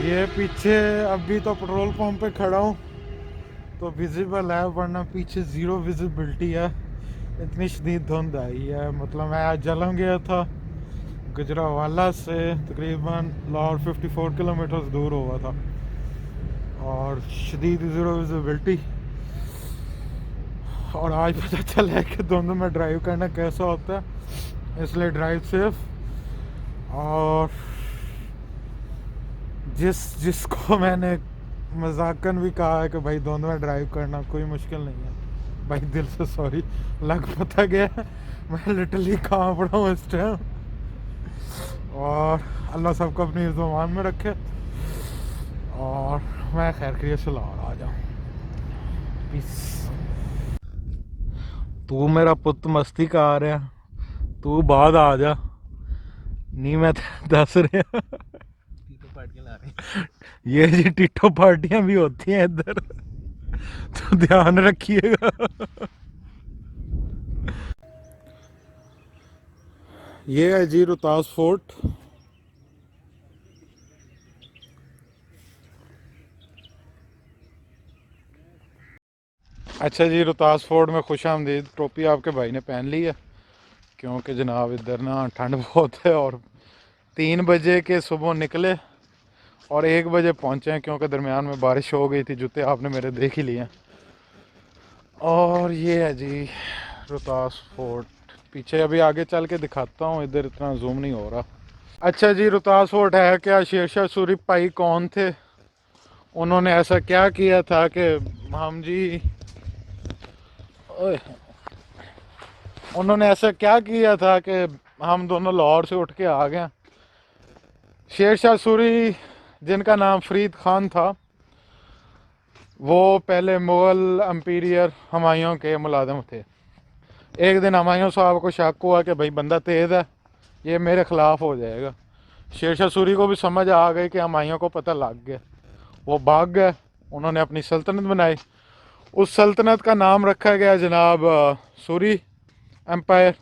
ये पीछे अभी तो पेट्रोल पंप पे खड़ा हूँ तो विजिबल है, वरना पीछे ज़ीरो विजिबिलिटी है। इतनी शदीद धुंध आई है। मतलब मैं आज जलम गया था, गुजरावाला से तकरीबन लाहौर 54 किलोमीटर दूर हुआ था और शदीद ज़ीरो विजिबिलिटी। और आज पता चला है कि धुंध में ड्राइव करना कैसा होता है, इसलिए ड्राइव सेफ। और जिसको मैंने मजाकन भी कहा है कि भाई धुंध में ड्राइव करना कोई मुश्किल नहीं है, भाई दिल से सॉरी। लग पता गया मैं लिटरली कहाँ पड़ा हूँ इस टाइम। और अल्लाह सबको अपनी ज़ुबान में रखे। और मैं खैर खैरियत से लाहौर आ जाऊँ। पीस। तू मेरा पुत मस्ती का आ रहा, तू बाद आ जा। नहीं मैं दस रहा पार्टियां ला रहे हैं। ये जी टिट्टो पार्टियां भी होती हैं इधर, तो ध्यान रखिएगा। ये है जी रोहतास फोर्ट। अच्छा जी, रोहतास फोर्ट में खुश आमदीद। टोपी आपके भाई ने पहन ली है क्योंकि जनाब इधर ना ठंड बहुत है। और 3 बजे के सुबह निकले और 1 बजे पहुँचे हैं क्योंकि दरमियान में बारिश हो गई थी। जूते आपने मेरे देख ही लिए हैं। और ये है जी रोहतास फोर्ट। पीछे अभी आगे चल के दिखाता हूँ, इधर इतना जूम नहीं हो रहा। अच्छा जी, रोहतास फोर्ट है क्या। शेरशाह सूरी भाई कौन थे, उन्होंने ऐसा क्या किया था कि हम जी ओए, उन्होंने ऐसा क्या किया था कि हम दोनों लाहौर से उठ के आ गए। शेरशाह सूरी, जिनका नाम फरीद खान था, वो पहले मुग़ल एम्पीरियर हुमायूं के मुलाजिम थे। एक दिन हुमायूं साहब को शक हुआ कि भाई बंदा तेज़ है, ये मेरे ख़िलाफ़ हो जाएगा। शेरशाह सूरी को भी समझ आ गई कि हुमायूं को पता लग गया। वो भाग गए, उन्होंने अपनी सल्तनत बनाई। उस सल्तनत का नाम रखा गया जनाब सूरी एम्पायर,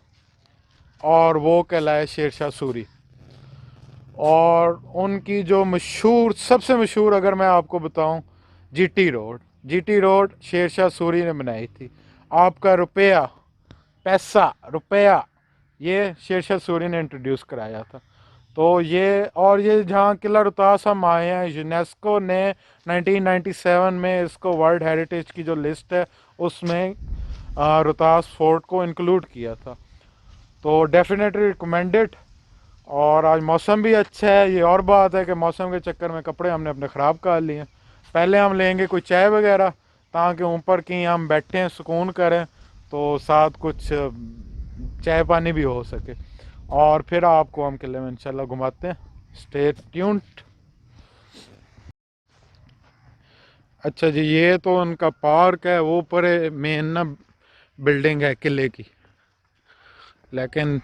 और वो कहलाए शेरशाह सूरी। और उनकी जो मशहूर, सबसे मशहूर अगर मैं आपको बताऊं, जीटी रोड शेरशाह सूरी ने बनाई थी। आपका रुपया, पैसा, रुपया, ये शेरशाह सूरी ने इंट्रोड्यूस कराया था। तो ये, और ये जहाँ किला रोहतास हम आए हैं, यूनेस्को ने 1997 में इसको वर्ल्ड हेरिटेज की जो लिस्ट है उसमें रोहतास फोर्ट को इंक्लूड किया था। तो डेफिनेटली रिकमेंडेड। और आज मौसम भी अच्छा है। ये और बात है कि मौसम के चक्कर में कपड़े हमने अपने ख़राब कर लिए हैं। पहले हम लेंगे कोई चाय वगैरह ताकि ऊपर कहीं हम बैठें सुकून करें, तो साथ कुछ चाय पानी भी हो सके। और फिर आपको हम किले में इंशाल्लाह घुमाते हैं। Stay tuned. अच्छा जी, ये तो उनका पार्क है, वो ऊपर मेन ना बिल्डिंग है किले की। लेकिन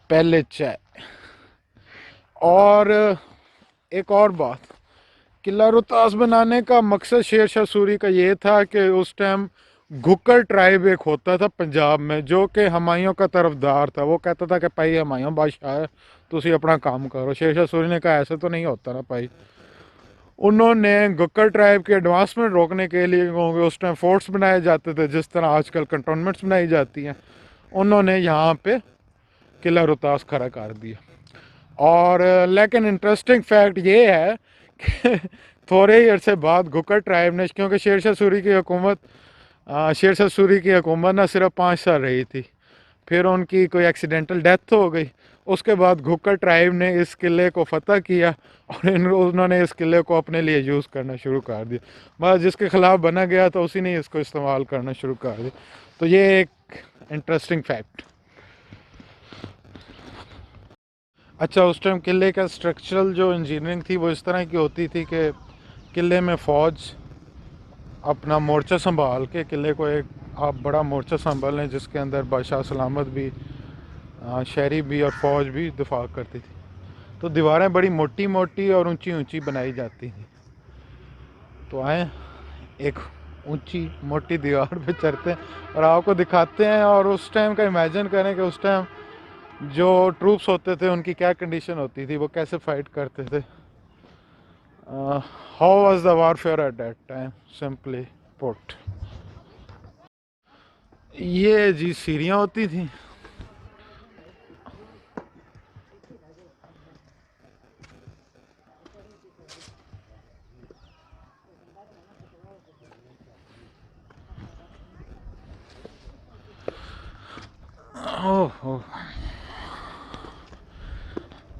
पहले चाय। और एक और बात, किला रोहतास बनाने का मकसद शेरशाह सूरी का ये था कि उस टाइम घुक्कर ट्राइब एक होता था पंजाब में, जो कि हुमायूं का तरफदार था। वो कहता था कि भाई हुमायूं बादशाह है, तुसी अपना काम करो। शेरशाह सूरी ने कहा ऐसे तो नहीं होता ना भाई। उन्होंने घुक्कर ट्राइब के एडवांसमेंट रोकने के लिए, क्योंकि उस टाइम फोर्ट्स बनाए जाते थे जिस तरह आजकल कंटोनमेंट्स बनाई जाती हैं, उन्होंने यहाँ पे किला रोहतास खड़ा कर दिया। और लेकिन इंटरेस्टिंग फैक्ट ये है कि थोड़े ही अरसे बाद घुक्कर ट्राइब ने, क्योंकि शेरशाह सूरी की हुकूमत ना सिर्फ 5 साल रही थी, फिर उनकी कोई एक्सीडेंटल डेथ हो गई। उसके बाद घुक्कर ट्राइब ने इस किले को फतह किया और उन्होंने इस किले को अपने लिए यूज़ करना शुरू कर दिया। बस जिसके ख़िलाफ़ बना गया तो उसी ने इसको इस्तेमाल करना शुरू कर दिया। तो ये एक इंटरेस्टिंग फैक्ट। अच्छा, उस टाइम किले का स्ट्रक्चरल जो इंजीनियरिंग थी वो इस तरह की होती थी कि किले में फ़ौज अपना मोर्चा संभाल के, किले को एक आप बड़ा मोर्चा संभाल लें जिसके अंदर बादशाह सलामत भी, शहरी भी और फ़ौज भी दिफा करती थी। तो दीवारें बड़ी मोटी मोटी और ऊंची ऊंची बनाई जाती थी। तो आए एक ऊंची मोटी दीवार पे चढ़ते हैं और आपको दिखाते हैं। और उस टाइम का इमेजिन करें कि उस टाइम जो ट्रूप्स होते थे उनकी क्या कंडीशन होती थी, वो कैसे फाइट करते थे। How was the warfare at that time, simply put. ये जी सीढ़ियाँ होती थी। ओह,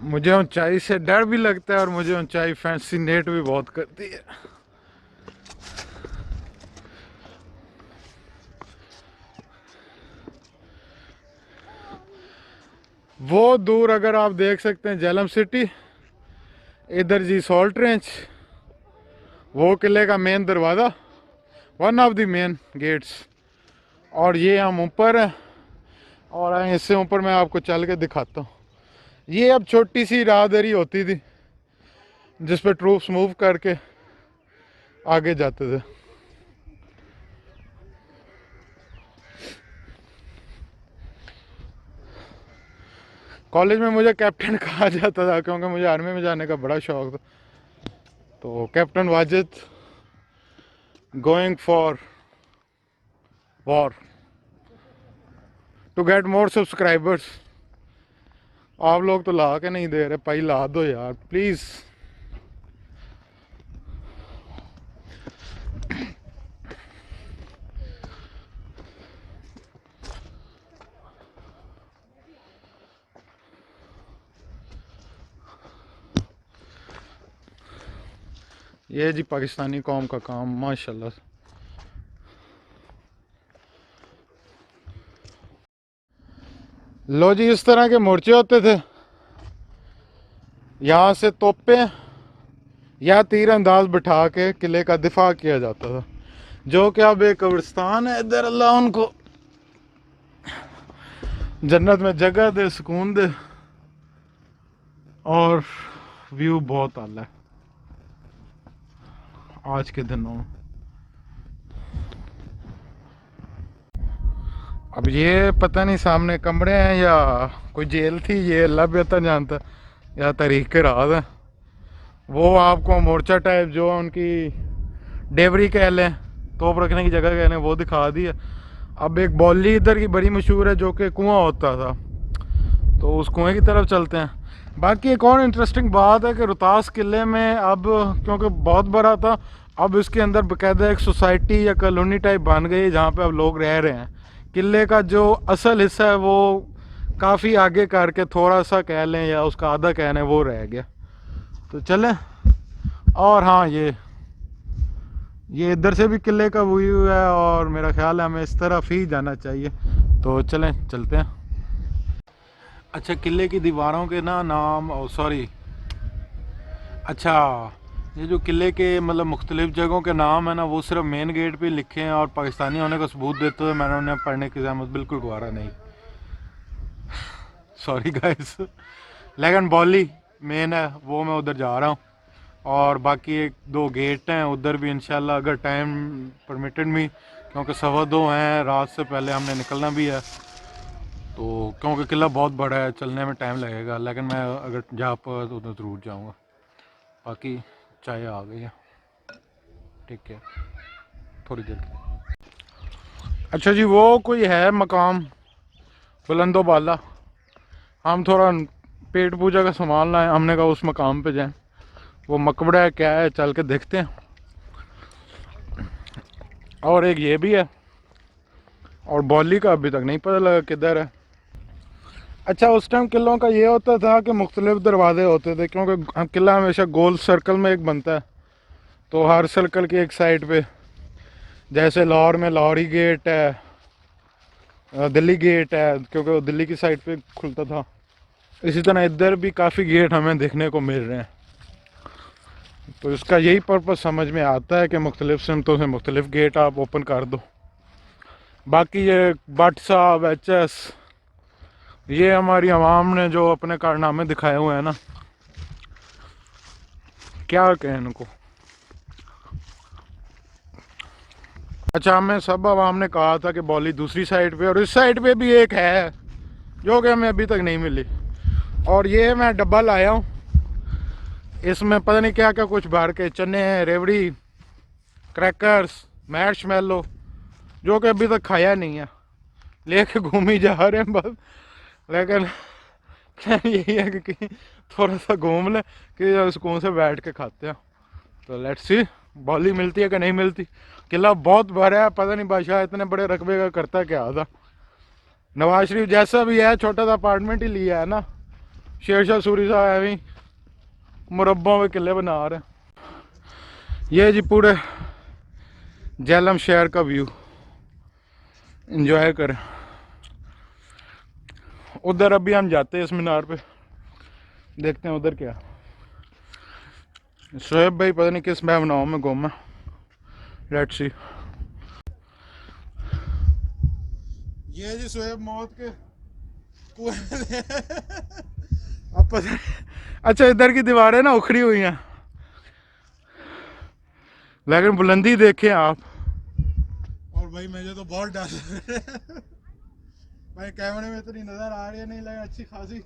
मुझे ऊंचाई से डर भी लगता है और मुझे ऊंचाई फैसिनेट भी बहुत करती है। वो दूर अगर आप देख सकते हैं जेलम सिटी, इधर जी सॉल्ट रेंज, वो किले का मेन दरवाज़ा, one of the main gates. और ये हम ऊपर हैं और इससे ऊपर मैं आपको चल के दिखाता हूँ। ये अब छोटी सी राहदारी होती थी जिस पे ट्रूप्स मूव करके आगे जाते थे। कॉलेज में मुझे कैप्टन कहा जाता था क्योंकि मुझे आर्मी में जाने का बड़ा शौक था। तो captain Wajid going for war to get more subscribers. आप लोग तो ला के नहीं दे रहे भाई, ला दो यार प्लीज़। ये जी पाकिस्तानी कौम का काम माशाल्लाह। लो जी, इस तरह के मोर्चे होते थे। यहाँ से तोपे या तीर अंदाज बिठा के किले का दिफा किया जाता था, जो कि अब एक कब्रिस्तान है। इधर अल्लाह उनको जन्नत में जगह दे, सुकून दे। और व्यू बहुत आला है आज के दिनों में। अब ये पता नहीं सामने कमरे हैं या कोई जेल थी, ये अल्लाह बेहतर जानता, या तहरीक के राज है। वो आपको मोर्चा टाइप जो उनकी डेवरी कह लें, तोप रखने की जगह कह लें, वो दिखा दी है। अब एक बौली इधर की बड़ी मशहूर है जो कि कुआं होता था, तो उस कुएं की तरफ चलते हैं। बाकी एक और इंटरेस्टिंग बात है कि रोहतास किले में अब, क्योंकि बहुत बड़ा था, अब इसके अंदर बाकायदा एक सोसाइटी या कॉलोनी टाइप बन गई जहाँ पे अब लोग रह रहे हैं। किले का जो असल हिस्सा है वो काफ़ी आगे करके थोड़ा सा कह लें या उसका आधा कह लें वो रह गया। तो चलें। और हाँ, ये इधर से भी किले का व्यू है और मेरा ख्याल है हमें इस तरफ ही जाना चाहिए। तो चलें, चलते हैं। अच्छा, किले की दीवारों के ना नाम, सॉरी, अच्छा, ये जो किले के मतलब मुख्तलिफ जगहों के नाम है ना, वो सिर्फ मेन गेट पे लिखे हैं और पाकिस्तानी होने का सबूत देते हुए मैंने उन्हें पढ़ने की ज़हमत बिल्कुल गवारा नहीं। Sorry guys. लेकिन बॉली मेन है, वो मैं उधर जा रहा हूँ। और बाकी एक दो गेट हैं उधर भी इंशाल्लाह, अगर टाइम परमिटेड भी, क्योंकि 2:15 हैं, रात से पहले हमने निकलना भी है। तो क्योंकि किला बहुत बड़ा है, चलने में टाइम लगेगा, लेकिन मैं अगर जा पाऊँ तो उधर ज़रूर जाऊँगा। बाकी चाय आ गई है, ठीक है, थोड़ी देर के। अच्छा जी, वो कोई है मकाम बुलंदो बाला, हम थोड़ा पेट पूजा का सामान लाए, हमने कहा उस मकाम पे जाएं। वो मकबरा है क्या है, चल के देखते हैं। और एक ये भी है, और बौली का अभी तक नहीं पता लगा किधर है। अच्छा, उस टाइम किलों का ये होता था कि मुख्तलिफ दरवाजे होते थे, क्योंकि किला हमेशा गोल सर्कल में एक बनता है। तो हर सर्कल की एक साइड पे, जैसे लाहौर में लाहौरी गेट है, दिल्ली गेट है, क्योंकि वो दिल्ली की साइड पे खुलता था। इसी तरह इधर भी काफ़ी गेट हमें देखने को मिल रहे हैं। तो इसका यही पर्पज़ समझ में आता है कि मुख्तलिफ सिमतों से मुख्तलिफ गेट आप ओपन कर दो। बाकी ये भट्ट साहब, HS, ये हमारी आवाम ने जो अपने कारनामे दिखाए हुए हैं ना, क्या कहें इनको। अच्छा, हमें सब आवाम ने कहा था कि बॉली दूसरी साइड पे और इस साइड पे भी एक है, जो कि हमें अभी तक नहीं मिली। और ये मैं डब्बा लाया हूँ, इसमें पता नहीं क्या क्या कुछ भर के, चने, रेवड़ी, क्रैकर्स, मैर्शमैलो, जो कि अभी तक खाया नहीं है, लेके घूम ही जा रहे हैं बस। लेकिन प्लान यही है कि थोड़ा सा घूम लें कि सुकून से बैठ के खाते हैं। तो लेट्स सी बॉली मिलती है कि नहीं मिलती। किला बहुत बड़ा है, पता नहीं बादशाह इतने बड़े रकबे का करता क्या था। नवाज शरीफ जैसा भी है छोटा सा अपार्टमेंट ही लिया है ना, शेरशाह सूरी साहब ऐਵੇਂ मुरब्बों में किले बना रहे हैं। ये जी पूरे झेलम शहर का व्यू इंजॉय करें। उधर अभी हम जाते हैं इस मीनार पे, देखते हैं उधर क्या। शोएब भाई पता नहीं किस भावनाओं में घूमा, लेट्स सी। ये जी शोएब मौत के कुएं अब पता नहीं। अच्छा इधर की दीवारें ना उखड़ी हुई हैं, लेकिन बुलंदी देखें आप। और भाई मुझे तो बहुत डर लग रहा है भाई, कैमरे में इतनी नजर आ रही है नहीं, लेकिन अच्छी खासी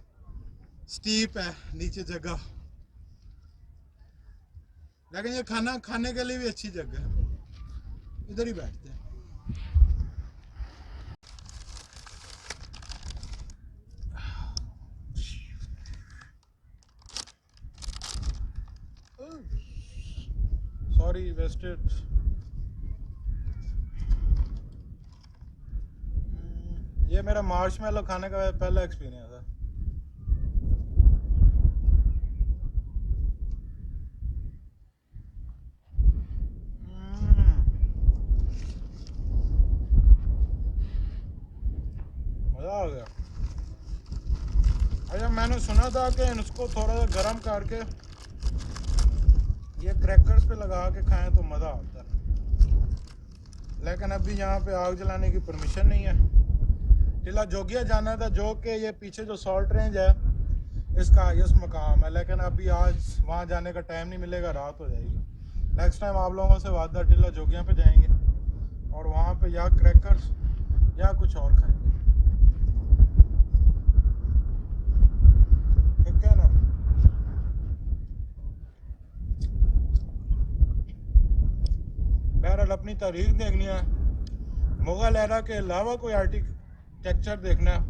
स्टीप है नीचे जगह। लेकिन ये खाना खाने के लिए भी अच्छी जगह है, इधर ही बैठते हैं। Sorry wasted. ये मेरा मार्शमैलो खाने का पहला एक्सपीरियंस है। मज़ा आ गया। अच्छा मैंने सुना था कि इसको थोड़ा सा गर्म करके ये क्रैकर्स पे लगा के खाएं तो मज़ा आता है, लेकिन अभी यहाँ पे आग जलाने की परमिशन नहीं है। टीला जोगिया जाना था, जो कि ये पीछे जो सॉल्ट रेंज है इसका इस मकाम है, लेकिन अभी आज वहाँ जाने का टाइम नहीं मिलेगा, रात हो जाएगी। नेक्स्ट टाइम आप लोगों से वादा, टीला जोगिया पे जाएंगे और वहाँ पे या क्रैकर्स या कुछ और खाएंगे, ठीक है ना। बहरहाल अपनी तारीख देखनी है, मुगल एरा के अलावा कोई आर्किटेक्चर देखना है,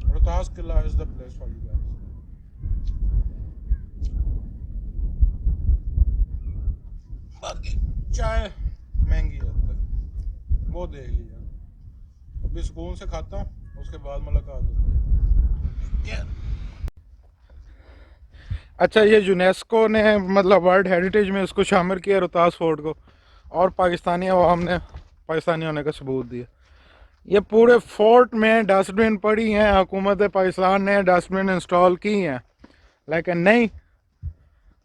रोहतास किला is the place for you guys. बाकी चाय महंगी है तो वो देख लीजिए। अभी सुकून से खाता हूँ, उसके बाद मुलाकात होती है। अच्छा ये यूनेस्को ने मतलब वर्ल्ड हेरिटेज में इसको शामिल किया रोहतास फोर्ट को, और पाकिस्तानी अवाम ने पाकिस्तानी होने का सबूत दिया। ये पूरे फोर्ट में डस्टबिन पड़ी हैं, हुकूमत पाकिस्तान ने डस्टबिन इंस्टॉल की हैं, लेकिन नहीं।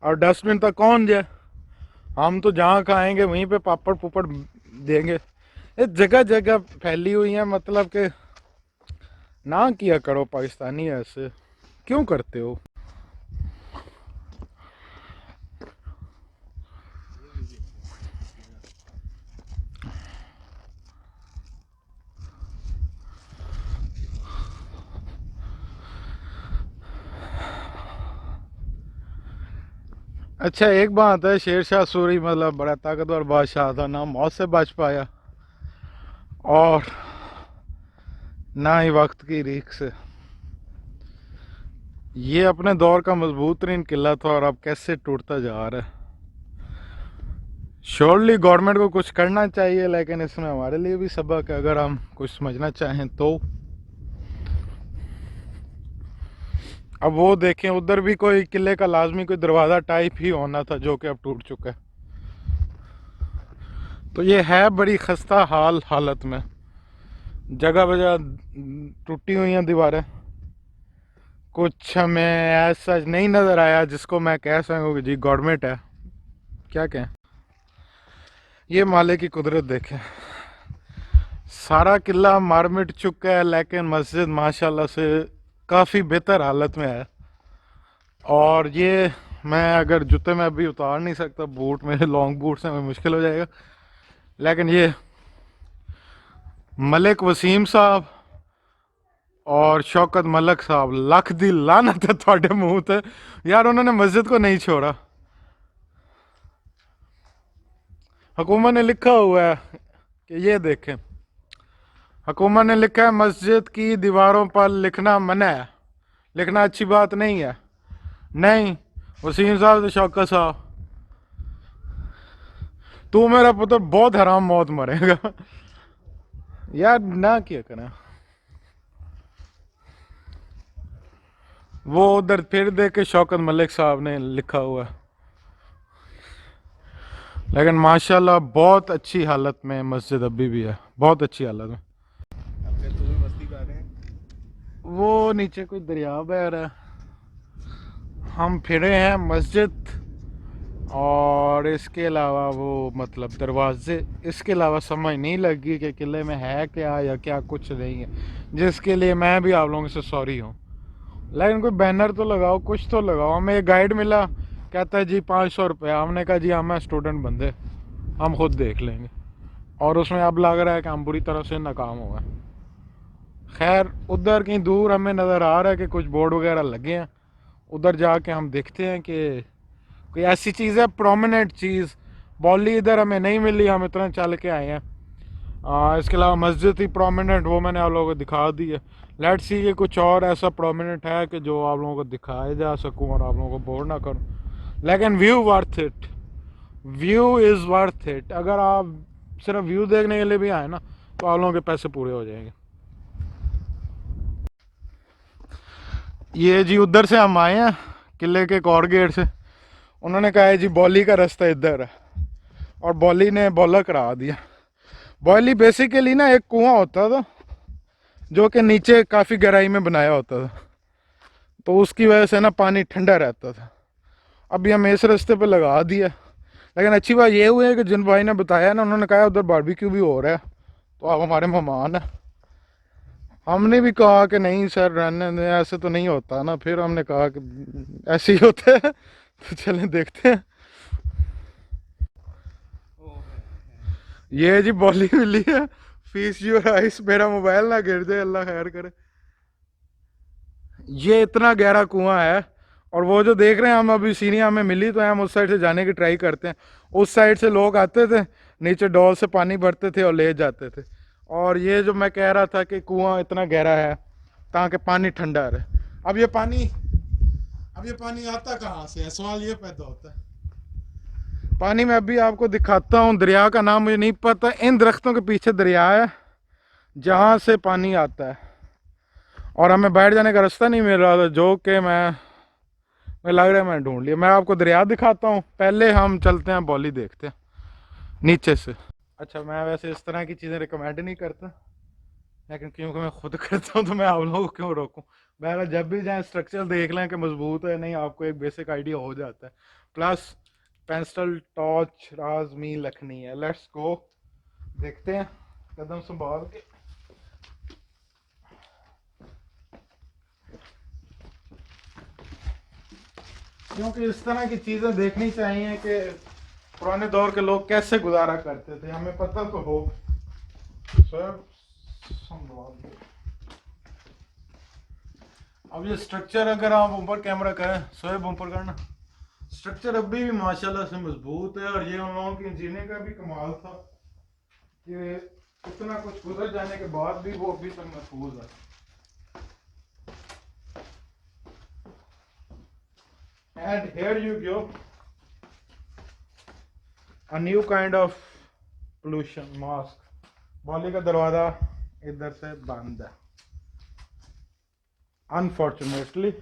और डस्टबिन तक कौन जाए, हम तो जहाँ खाएंगे वहीं पे पापड़ पुपड़ देंगे। ये जगह जगह फैली हुई हैं, मतलब कि ना किया करो पाकिस्तानी, ऐसे क्यों करते हो। अच्छा एक बात है, शेरशाह सूरी मतलब बड़ा ताकतवर बादशाह था, ना मौत से बच पाया और ना ही वक्त की रीख से। ये अपने दौर का मजबूत तरीन किला था और अब कैसे टूटता जा रहा है। श्योरली गवर्नमेंट को कुछ करना चाहिए, लेकिन इसमें हमारे लिए भी सबक है अगर हम कुछ समझना चाहें तो। अब वो देखें, उधर भी कोई किले का लाजमी कोई दरवाज़ा टाइप ही होना था, जो कि अब टूट चुका है। तो ये है बड़ी खस्ता हालत में, जगह बजह टूटी हुई हैं दीवारें। कुछ हमें ऐसा नहीं नज़र आया जिसको मैं कह सकूँ कि जी गवर्नमेंट है, क्या कहें। ये माले की कुदरत देखें, सारा किला मार मिट चुका है, लेकिन मस्जिद माशाल्लाह से काफ़ी बेहतर हालत में है। और ये मैं अगर जूते में अभी उतार नहीं सकता, बूट मेरे लॉन्ग बूट से मुश्किल हो जाएगा, लेकिन ये मलिक वसीम साहब और शौकत मलिक साहब, लख दी लानत है थोड़े मुंह ते यार, उन्होंने मस्जिद को नहीं छोड़ा। हुकूमत ने लिखा हुआ है कि ये देखें, हुकूमत ने लिखा है मस्जिद की दीवारों पर लिखना मना है, लिखना अच्छी बात नहीं है। नहीं वसीम साहब तो शौकत साहब, तू मेरा पुत्र बहुत हराम मौत मरेगा यार, ना क्या करें। वो उधर फिर देख के शौकत मलिक साहब ने लिखा हुआ है, लेकिन माशाल्लाह बहुत अच्छी हालत में मस्जिद अभी भी है, बहुत अच्छी हालत में। अब फिर तुम्हें मस्ती कर रहे हैं। वो नीचे कोई दरिया बह रहा है, हम फिरे हैं मस्जिद और इसके अलावा वो मतलब दरवाजे, इसके अलावा समझ नहीं लगी कि किले में है क्या या क्या कुछ नहीं है, जिसके लिए मैं भी आप लोगों से सॉरी हूँ। लेकिन कोई बैनर तो लगाओ, कुछ तो लगाओ। हमें एक गाइड मिला, कहता है जी 500 रुपया। हमने कहा जी हम स्टूडेंट बंदे, हम खुद देख लेंगे। और उसमें अब लग रहा है कि हम बुरी तरह से नाकाम हुए। खैर उधर कहीं दूर हमें नज़र आ रहा है कि कुछ बोर्ड वगैरह लगे हैं, उधर जाके हम देखते हैं कि कोई ऐसी चीज़ है प्रोमिनेंट चीज़। बॉली इधर हमें नहीं मिली, हम इतना चल के आए हैं। इसके अलावा मस्जिद ही प्रोमिनेंट, वो मैंने आप लोगों को दिखा दी है। लेट्स सी कि कुछ और ऐसा प्रोमिनेंट है कि जो आप लोगों को दिखाया जा सकूं और आप लोगों को बोर ना करूं। लेकिन view worth it, view is worth it. अगर आप सिर्फ व्यू देखने के लिए भी आए ना तो आप लोगों के पैसे पूरे हो जाएंगे। ये जी उधर से हम आए हैं, किले के एक और गेट से। उन्होंने कहा है जी बॉली का रास्ता इधर है, और बॉली ने बॉला करा दिया। बॉली बेसिकली ना एक कुआं होता था जो कि नीचे काफ़ी गहराई में बनाया होता था, तो उसकी वजह से ना पानी ठंडा रहता था। अभी हम इस रास्ते पे लगा दिया। लेकिन अच्छी बात ये हुई है कि जिन भाई ने बताया ना, उन्होंने कहा उधर बारबेक्यू भी हो रहा है, तो आप हमारे मेहमान हैं। हमने भी कहा कि नहीं सर रहने दें, ऐसे तो नहीं होता ना। फिर हमने कहा कि ऐसे ही होते हैं तो चलें देखते हैं। ओ ये जी बॉली मिली है, फीस योर आइस। मेरा मोबाइल ना गिर जाए, अल्लाह खैर करे। ये इतना गहरा कुआं है, और वो जो देख रहे हैं हम अभी सीढ़ियाँ हमें मिली तो हम उस साइड से जाने की ट्राई करते हैं। उस साइड से लोग आते थे, नीचे डॉल से पानी भरते थे और ले जाते थे। और ये जो मैं कह रहा था कि कुआं इतना गहरा है ताकि पानी ठंडा रहे। अब ये पानी आता कहाँ से है, सवाल ये पैदा होता है। पानी मैं अभी आपको दिखाता हूँ, दरिया का नाम मुझे नहीं पता। इन दरख्तों के पीछे दरिया है जहाँ से पानी आता है, और हमें बैठ जाने का रास्ता नहीं मिल रहा था, जो कि मैं लग रहा है मैंने ढूंढ लिया। मैं आपको दरिया दिखाता हूँ, पहले हम चलते हैं बॉली देखते हैं नीचे से। अच्छा मैं वैसे इस तरह की चीज़ें रिकमेंड नहीं करता, लेकिन क्योंकि मैं खुद करता हूँ तो मैं आप लोगों को क्यों रोकूँ। मैं जब भी जाए स्ट्रक्चर देख लें कि मजबूत है नहीं, आपको एक बेसिक आइडिया हो जाता है। प्लस पेंसिल टॉर्च राज मी लखनी है। लेट्स गो, देखते हैं कदम संभाल के। क्योंकि इस तरह की चीज़ें देखनी चाहिए कि पुराने दौर के लोग कैसे गुजारा करते थे, हमें पता तो हो। सब संभाल के। अब ये स्ट्रक्चर अगर आप ऊपर कैमरा करें, सोएब ऊपर करना, स्ट्रक्चर अभी भी माशाल्लाह से मजबूत है। और ये उन लोगों की इंजीनियरिंग का भी कमाल था कि इतना कुछ गुजर जाने के बाद भी वो अभी तक महफूज है। And here you go, a new kind of pollution mask। बॉली का दरवाजा इधर से बंद है अनफॉर्चुनेटली।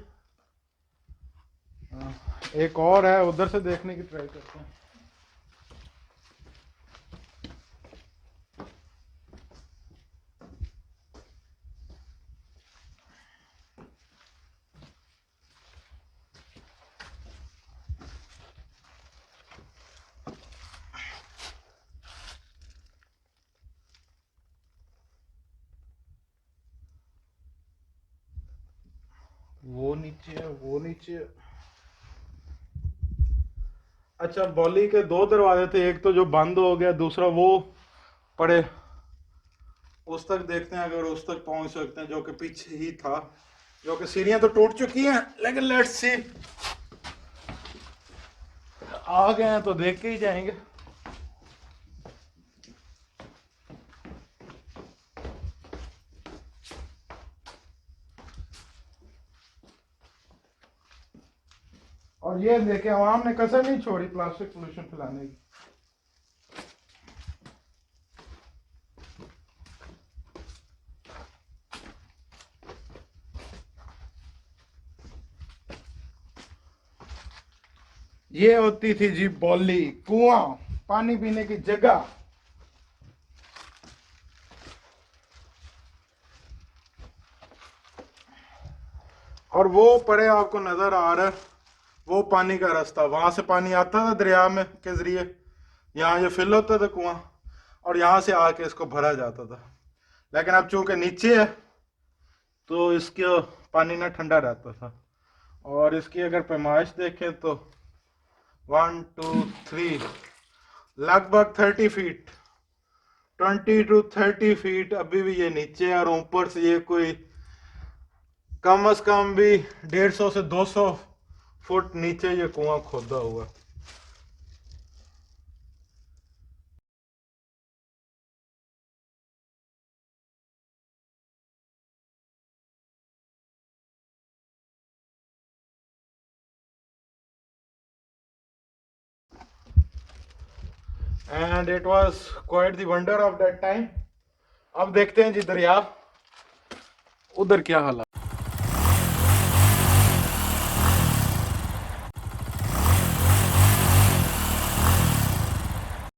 एक और है, उधर से देखने की ट्राई करते हैं। वो नीचे है, वो नीचे। अच्छा बॉली के दो दरवाजे थे, एक तो जो बंद हो गया, दूसरा वो पड़े उस तक देखते हैं, अगर उस तक पहुंच सकते हैं, जो कि पीछे ही था, जो कि सीढ़ियां तो टूट चुकी हैं, लेकिन लेट्स सी, आ गए हैं तो देख के ही जाएंगे। और ये देखे, आवाम ने कसर नहीं छोड़ी प्लास्टिक पोल्यूशन फैलाने की। ये होती थी जी बौली, कुआं, पानी पीने की जगह। और वो परे आपको नजर आ रहा है, वो पानी का रास्ता, वहां से पानी आता था दरिया में के जरिए, यहाँ ये फिल होता था कुआं, और यहाँ से आके इसको भरा जाता था। लेकिन अब चूंकि नीचे है तो इसके पानी ना ठंडा रहता था। और इसकी अगर पैमाइश देखें तो 1 2 3, लगभग 30 फीट, 20 to 30 फीट अभी भी ये नीचे है। और ऊपर से ये कोई कम से कम भी 150 से 200 फुट नीचे ये कुआं खोदा हुआ। And it was quite the wonder of that time. अब देखते हैं जी दरिया उधर क्या हाल है।